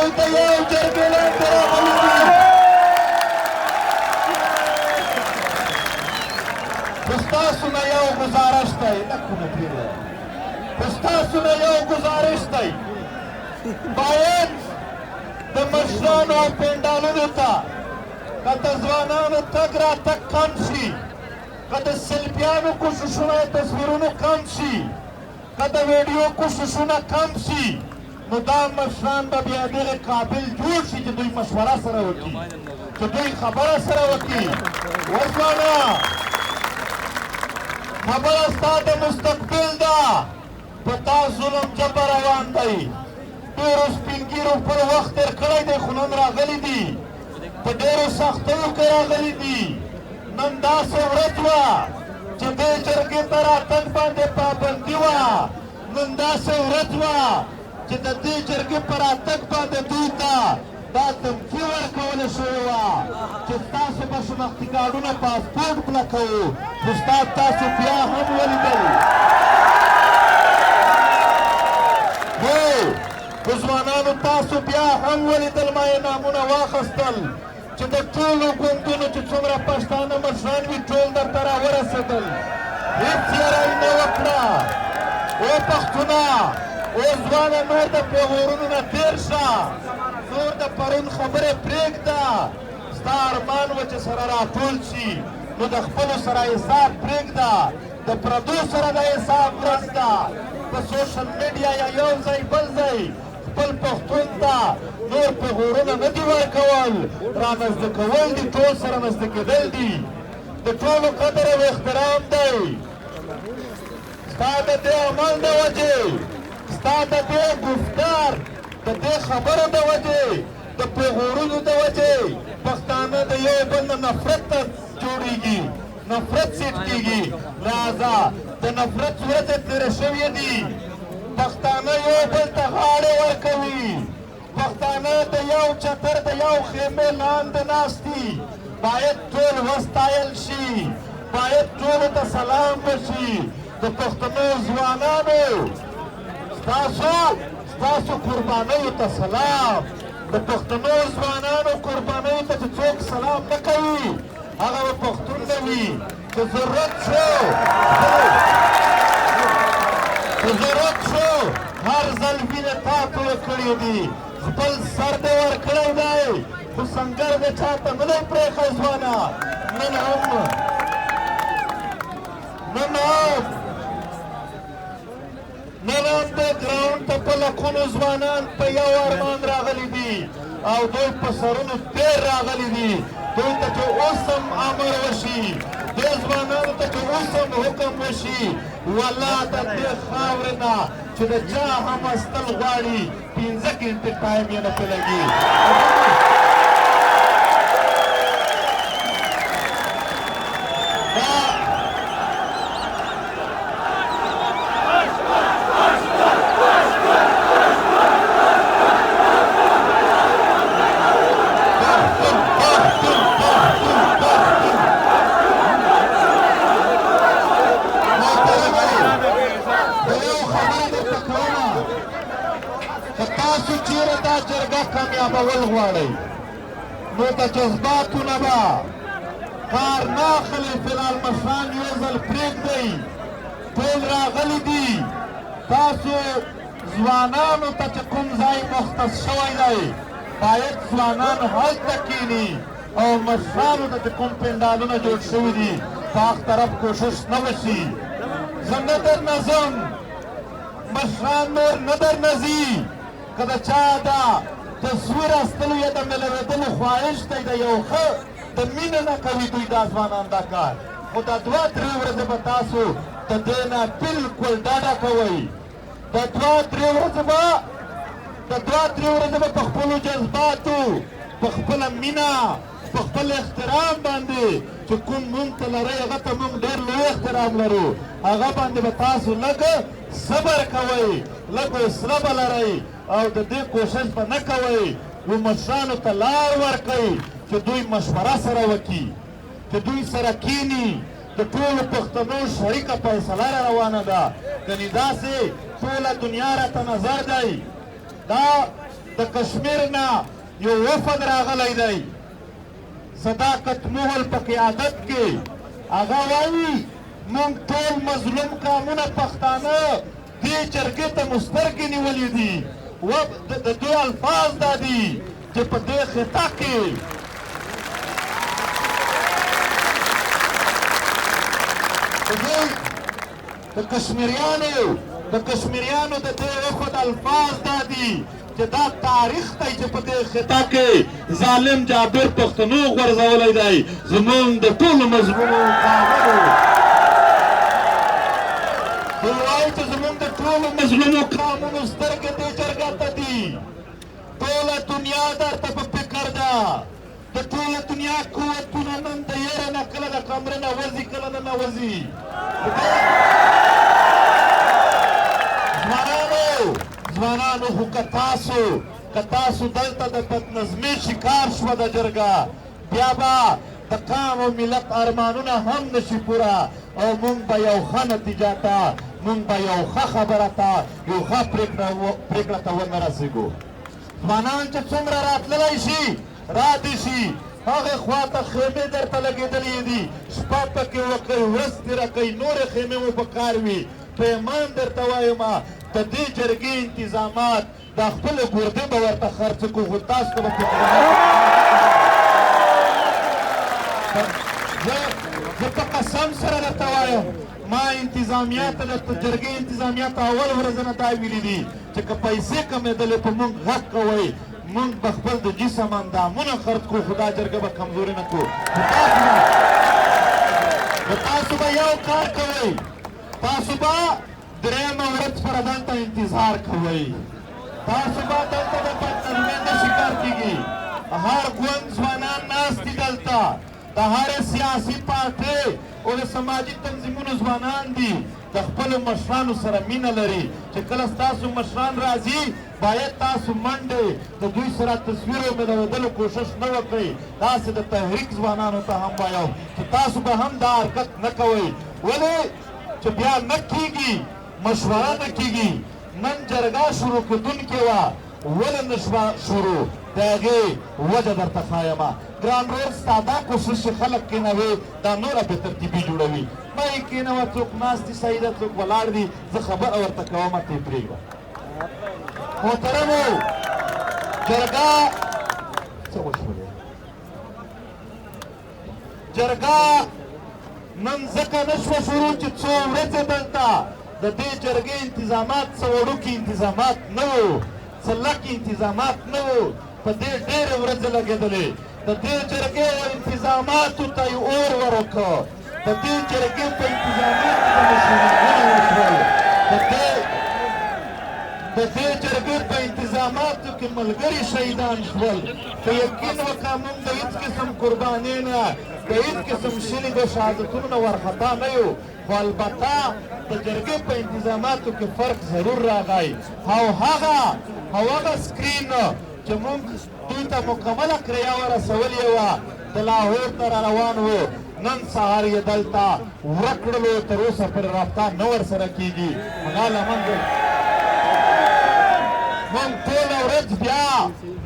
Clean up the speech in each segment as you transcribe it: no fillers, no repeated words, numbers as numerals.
دلته یو جرګې لاندې راغلي دي خو ستاسو نه یو ګزارش دی لکونه پرېږده خو ستاسو نه یو ګزارش دی باید د مشرانو او پنډالونو ته که د ځوانانو تګ راتګ کم شي که د سلفیانو کوششونه تصویرونو کم شي که د ویډیو کوششونه کم شي نو دا مشران به بیا دغه قابل جوړ شي چې دوی مشوره سره وکړي چې دوی خبره سره وکړي وځوانه خبره ستا د مستقبل ده په تا ظلم جبر روان دی ډېرو سپین ږیرو خپل وخت تېر کړی دی خو نن راغلي دي په ډېرو سختیو کې راغلي دي نن داسې ورځ وه چې دې جرګې ته راتګ باندې پابندي وه نن داسې ورځ وه چې د دې جرګې په راتګ باندې دوی ته دا دمکي ورکوله شوې وه چې ستاسو به شناختي کارډونه پاسپورټ بلکوو خو تاسو بیا هم ولیدل هو خو ځوانانو تاسو بیا هم ولیدل ما یې نامونه واخیستل چې د ټولو ګوندونو چې څومره پښتانه مشران وي ټول درته راورسېدل هېڅ یاره یې نه وکړه او پښتونه او ځوانه نور د پیغورونو نه تېر شه نور د پرون خبرې پرېږده ستا ارمان و چې سره راټول شي نو د خپلو سره حساب پرېږده د پردو سره د حساب ورځ ده په سوشل میډیا یا یو ځای بل ځای خپل پښتون ته نور پیغورونه نه دي ورکول رانږدې کول دي ټول سره نږدې کېدل دي د ټولو قدر او احترام دی ستا د دې عمل د وجې ستا د دې گفتار د دې خبرو د وجې د پیغورونو د وجې پښتانه د یو بل نه نفرت ته جوړېږي نفرت سیټ کېږي لہذا د نفرت ورځې تېرې شوې دي پښتانه یو بل ته غاړې ورکوي پښتانه د یو چتر د یو خیمې لاندې ناست دي باید ټول وستایل شي باید ټولو ته سلام وشي د پښتنو ځوانانو ستاسو قربانیو ته سلام د پښتنو ځوانانو قربانیو ته چې څوک سلام نه کوي هغه به پښتون نه وي چې ضرورت شو هر ځل وینې تا تویې کړې دي خپل سر دې ورکړی دی خو سنګر دې چاته نه دی پرېښی ځوانه نن هم د ګراونډ ته په لکونو ځوانان په یو ارمان راغلي دي او دوی په سرونو تېر راغلي دي دوی ته چې اوس هم امر وشي دې ځوانانو ته چې اوس هم حکم وشي والله د دې خاورې نه چې د چا هم استل غواړي 15 ګنټې ټایم یې نه پرې لګي تاسو چیرې دا جرګه کامیابول غواړئ نو د جذباتو نه به کار نه اخلئ فلحال مشران یو ځل پرېږدئ ټول راغلي دي تاسو ځوانانو ته چې کوم ځای مختص شوی دی باید ځوانان هلته کښېني او مشرانو ته چې کوم پنډالونه جوړ شوي دي په هغه طرف کوشش نه وشي زه نه درنه ځم مشران نور نه درنه ځي که د چا دا تصویر استلو یا د ملوېدلو خواهش دی د یو ښه د مینې نه کوي دوی دا ځوانان دا کار خو دا 2-3 ورځې به تاسو د دې نه بلکل ډاډه کوئ د 2-3 ورځې به په خپلو جذباتو په خپله مینه په خپل احترام باندې چې کوم مونږ ته لرئ هغه ته مونږ ډېر لوی احترام لرو هغه باندې به تاسو لږ صبر کوئ لږ حوصله به لرئ او د دې کوشش به نه کوئ و مشرانو ته لار ورکئ چې دوی مشوره سره وکړي چې دوی سره کښېني د ټولو پښتنو شریکه فیصله را روانه ده ګنې داسې ټوله دنیا راته نظر دی دا د کشمیر نه یو وفد راغلی دی صداقت محل په قیادت کې هغه وایي موږ ټول مظلوم قومونه پښتانه دې جرګې ته مو سترګې نیولې دي د دوی الفاظ دا دي چې په دې خطه کې د کشمیریانو د دې وفد الفاظ دا دي چې دا تاریخ دی چې په دې خطه کې ظالم جابر پښتنو غورځولی دی زموږ د ټولو مظلومو قومونو دوی وایي چې زموږ د ټولو مظلومو قومونو سترګې دې جرګه ته دي ټوله دنیا درته په فکر ده د ټوله دنیا قوتونه نن د یره نه کله د کمرې نه وځي کله نه نوځي ځوانانو خو که تاسو دلته د بدنظمۍ شکار شوه د جرګه بیا به د قام او ملت ارمانونه هم نشي پوره او موږ به یو ښه نتیجه ته موږ به یو ښه خبره ته یو ښه پرېکړه ته ونه رسېږو ځوانان چې څومره راتللی شي راتې شي هغې خوا ته خیمې درته لګېدلې دي شپه پکې وکئ ورځ تېره کوئ نورې خیمې مو په کار وي په ایمان درته وایم د دې جرګې انتظامات دا خپلې ګردې به ورته خرڅ کړو خو تاسو ته به زه په قسم سره درته وایم ما انتظامیه ته د جرګې انتظامیه ته اول ورځ نه دا ویلي دي چې که پیسې کمېدلې په موږ غږ کوئ موږ به خپل د جسم اندامونه خرڅ کړو خو دا جرګه به کمزوري نه کړو تاسو به یو کار کوئ تاسو به درېیمه ورځ پره دلته انتظار کوئ تاسو به دلته د بدنظمۍ نه شکار کېږي هر ګوند ځوانان ناست دي دلته د هرې سیاسي پارټۍ او د سماجي تنظیمونو ځوانان دي د خپلو مشرانو سره مینه لري چې کله ستاسو مشران راځي باید تاسو منډې د دوی سره تصویر او ملودلو کوشش نه وکړئ داسې د تحریک ځوانانو ته هم وایم چې تاسو به هم دا حرکت نه کوئ ولې چې بیا نه کېږي مشوره نه کېږي نن جرګه شروع کېدونکې وه ولې نه شوه شروع د هغې وجه درته ښایمه ګران ورور ستا دا کوشش چې خلک کېنوي دا نوره بې ترتیبي جوړوي مه یې کېنوه څوک ناست دي صحیح ده څوک ولاړ دي زه خبره ورته کوم ته یې پرېږده محترمو جرګه څه وشولې جرګه نن ځکه نه شوه شروع چې څو ورځې دلته د دې جرګې انتظامات څه وړوکي انتظامات نه وو څه لکې انتظامات نه وو په دې ډېرې ورځې لګېدلې د دې جرګې انتظاماتو ته یې اور ورکړ د دې جرګې په انتظاماتو باندې شهیدان وشول د دې جرګې په انتظاماتو کې ملګري شهیدان شول که یقین وکړه موږ د هېڅ قسم قربانۍ نه د هېڅ قسم شلي د شهادتونو نه وارخطا نه یو خو البته د جرګې په انتظاماتو کې فرق ضرور راغی او هغه سکرین چې موږ دوی ته مکمله کریا ورسولې وه د لاهور ته را روان وو نن سهار یې دلته ورک کړلو تر اوسه پورې رابطه نه ورسره کېږي هغه له منځه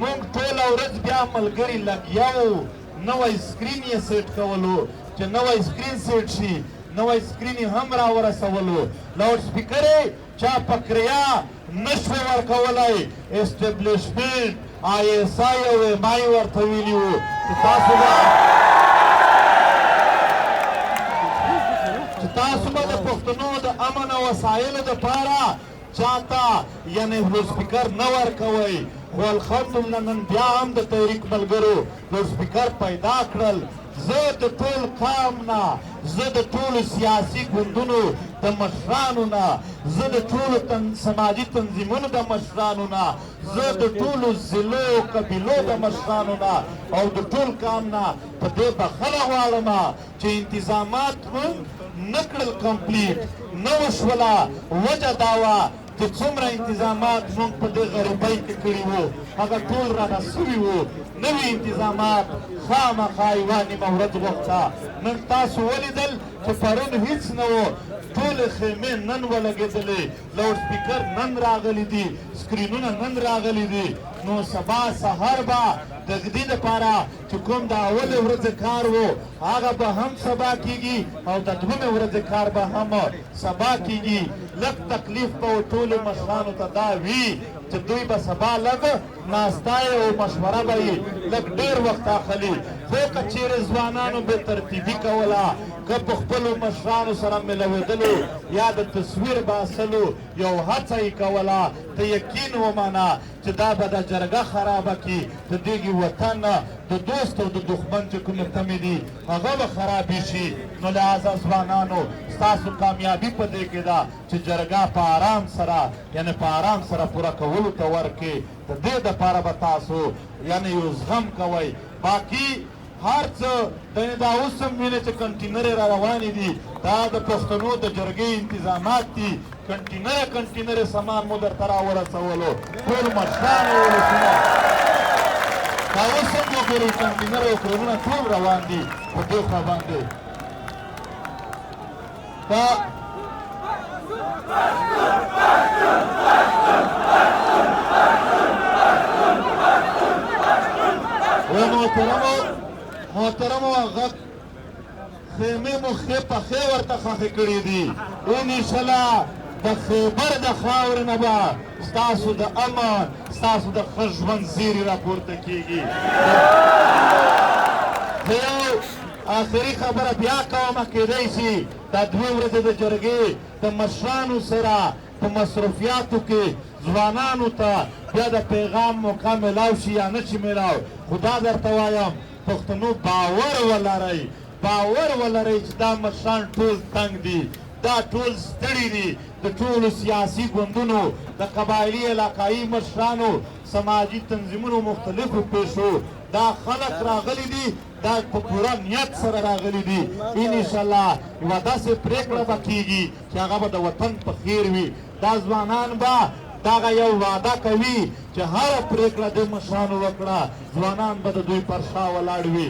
موږ ټوله ورځ بیا ملګري لګیا وو نوی سکرین یې سیټ کولو چې نوی سکرین سیټ شي نوی سکرین یې هم را ورسولو لاوډ سپیکر یې چا په کریا نه شوی ورکولی اسټبلیشمنټ ISI او MI ورته ویلي وو چې تاسو به د پښتنو د امن او وسایلو دپاره چاته یعنې لوډ سپیکر نه ورکوئ خو الحمدلله نن بیا هم د تحریک ملګرو لوډ سپیکر پیدا کړل زه د ټول قام نه زه د ټولو سیاسي ګوندونو د مشرانو نه زه د ټولو سماجي تنظیمونو د مشرانو نه زه د ټولو ضلعو قبیلو د مشرانو نه او د ټول قام نه په دې بخښنه غواړم چې انتظامات موږ نه کړل کمپلیټ نه وشوله وجه دا وه چې څومره انتظامات موږ په دې غریبۍ کې کړي وو هغه ټول رانه سوي وو نوي انتظامات خامخا یوه نیمه ورځ وخته نن تاسو ولیدل چې پرون هېڅ نه و ټولې خیمې نن ولګېدلې، لاوډ سپیکر نن راغلی دي، سکرینونه نن راغلي دي. نو سبا سهار به د دې دپاره چې کوم د اولې ورځې کار و هغه به هم سبا کېږي او د دومې ورځې کار به هم سبا کېږي. لږ تکلیف به ټولو مشرانو ته دا وي چې دوی به سبا لږ ناستای او مشوره به یې لږ ډېر وخت اخلي. خو که چېرې ځوانانو بې ترتیبي کوله، که په خپلو مشرانو سره ملوېدلو یا د تصویر باسلو یو هڅه یې کوله، ته یقین ومنه چې دا به د جرګه خرابه کړي، د دې وطن د دوست او د دښمن چې کومې تمې دي هغه به خرابې شي. نو لهذا ځوانانو ستاسو کامیابي په دې کې ده چې جرګه په آرام سره یعنې په آرام سره پوره کولو ته ورکړي. د دې دپاره به تاسو یعنې یو زغم کوئ. باقي هر څه دا اوس هم وینئ چې کنټینرې را روانې دي، دا د پښتنو د جرګې انتظامات دي. کنټینرې سامان مو درته راورسولو، ټول مشران او ولسونه دا اوس هم وګورئ کنټینر او کرنونه ټول روان دي په دې خوا باندې. دا محترمو هغه خیمې مو ښې پخې ورته ښخې کړي دي. انشاءالله د خیبر د خاورې نه به ستاسو د امن ستاسو د ښه ژوند زیري راپورته کېږي. زه یو آخري خبره بیا کومه، کېدی شي دا 2 ورځې د جرګې د مشرانو سره په مصروفیاتو کې ځوانانو ته بیا د پیغام موقع میلاو شي یا نه شي میلاو. خو دا درته وایم پښتنو باور ولرئ چې دا مشران ټول تنګ دي، دا ټول ستړي دي. د ټولو سیاسي ګوندونو، د قبایلي علاقایي مشرانو، سماجي تنظیمونو، مختلفو پیشو دا خلک راغلي دي، دا په پوره نیت سره راغلي دي. انشاءالله یوه داسې پرېکړه به کېږي چې هغه به د وطن په خیر وي. دا ځوانان به دغه یو وعده کوي چې هره پرېکړه د مشرانو وکړه، ځوانان به د دوی پر شا ولاړ وي.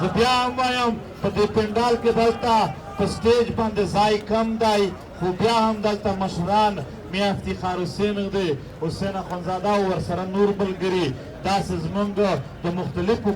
زه بیا هم وایم په دې پنډال کې دلته په سټیج باندې ځای کم دی، خو بیا هم دلته مشران میاں افتخار حسین دی، حسین اخندزاده او ورسره نور ملګري داسې زموږ د مختلفو